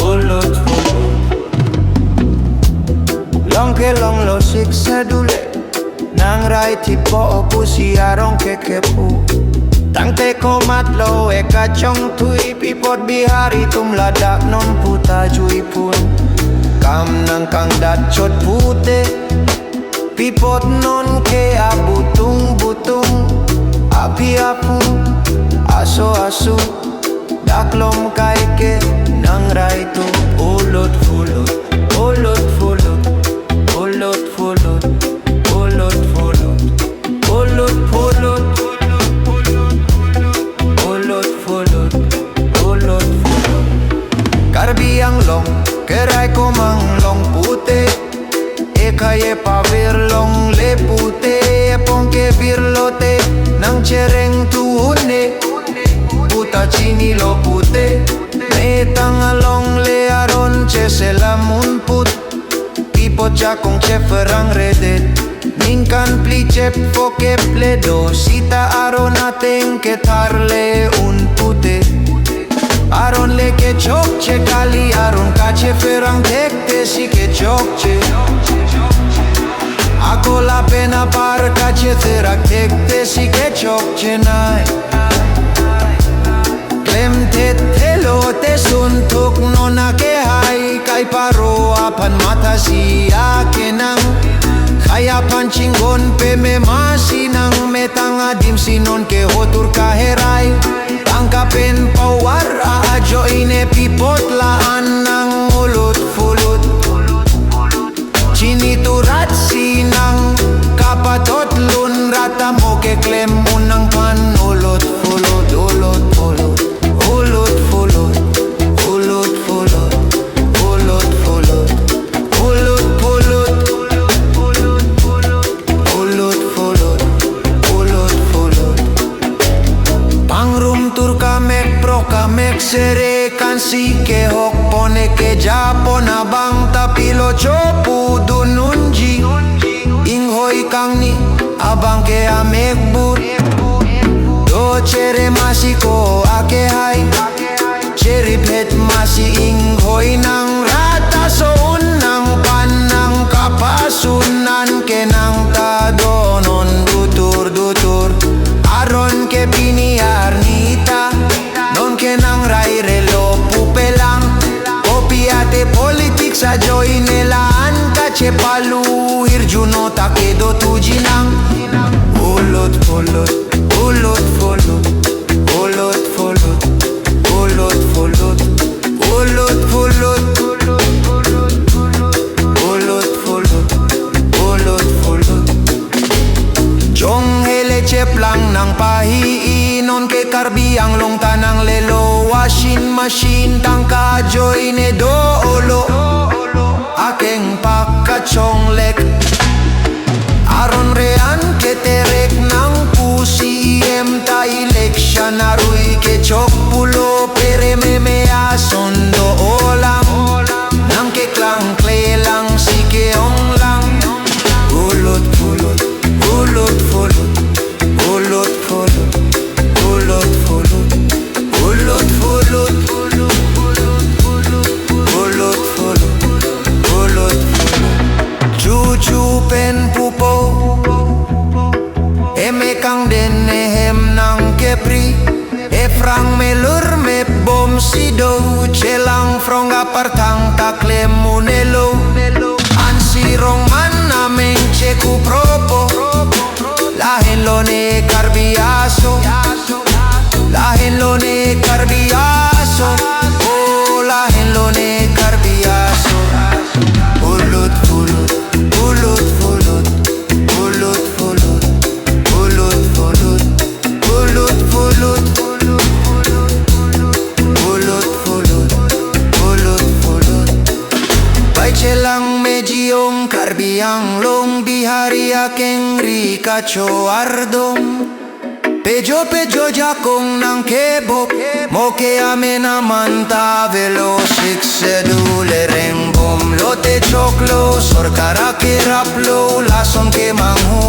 ulot long ke long lo sik sedule nang rai tipo opusi arong ke kepu tang te komat lo eka chong tui pipot bihari tum ladak non puta jui pun kam nang kang dat chot pute pipot non ke abutung butung api apu aso asu daklom kai ke nang rai tu ulot ulot ulot ulot ulot ulot ulot ulot ulot ulot ulot ulot ulot karbiang long kerai komang long pute ekaye pavir long le pute pongke virlote nang cereng tuhune puta chini lo pute metang along le aron che selamun put pipo cha kong che ferang redet ninkan pli chep foke pledo sita aron ateng ke tarle un pute aron le ke chok che kali aron ka che ferang tekte si ke chok che ako la pena par ka che terak tekte si ke chok che nai klem te telo te suntuk nona ke hai kai paro apan mata si akenang kaya panchingon pe me masinang metang adim sinon ke hotur kaherai tangkapen pawar aajo ine pipot laan ng ulot fulut chini turat sinang kapatot lun rata mo ke klem unang pan ulot fulut ulot fulut ulot fulut ulot fulut ulot fulut ulot fulut ulot fulut ulot fulut pangrum tur kamek pro kamek sere kansi ke hok pone ke japon abang tapilo chopu dununji inghoy kang ni abang ke amek but do chere masiko ake hai chere pet masi inghoy nang rata so unang panang kapasunan ke nang tadonon dutur dutur aron ke piniar nita non ke nang rai relo pupelang kopiate politik sa joy nelaan kache palu hirjuno takedo tujinang ulot ulot ulot ulot ulot ulot ulot ulot ulot ulot ulot ulot ulot ulot jong hele cheplang nang pahiinon ke karbiang long tanang lelo washing machine tangka joy ne doolo akeng pakachong lek aron rean ke terek nang pusi ta eleksyon arui ke chok pulo pere meme asondo olang nang ke klang klelang si ke onglang ulot ulot ulot ulot ulot ulot ulot ulot ulot ulot ulot ulot chuchu pen pupo eme kang den ehem nang kepri efrang melur me bom sido chelang fronga partang takle munelo ansi rong man ameng cheku propo lahen lone karbiaso lahen lone karbiaso oh lahen lone karbiaso ulot ulot ulot ulot ulot ulot ulot ulot ulot ulot ulot ulot ulot ulot baichelang mejiong karbiang long bihari akeng rikacho ardong pejo pejo jakong nang kebok moke amena manta velo sik sedule reng bom lote choklo sorkara ke raplo lason ke manghu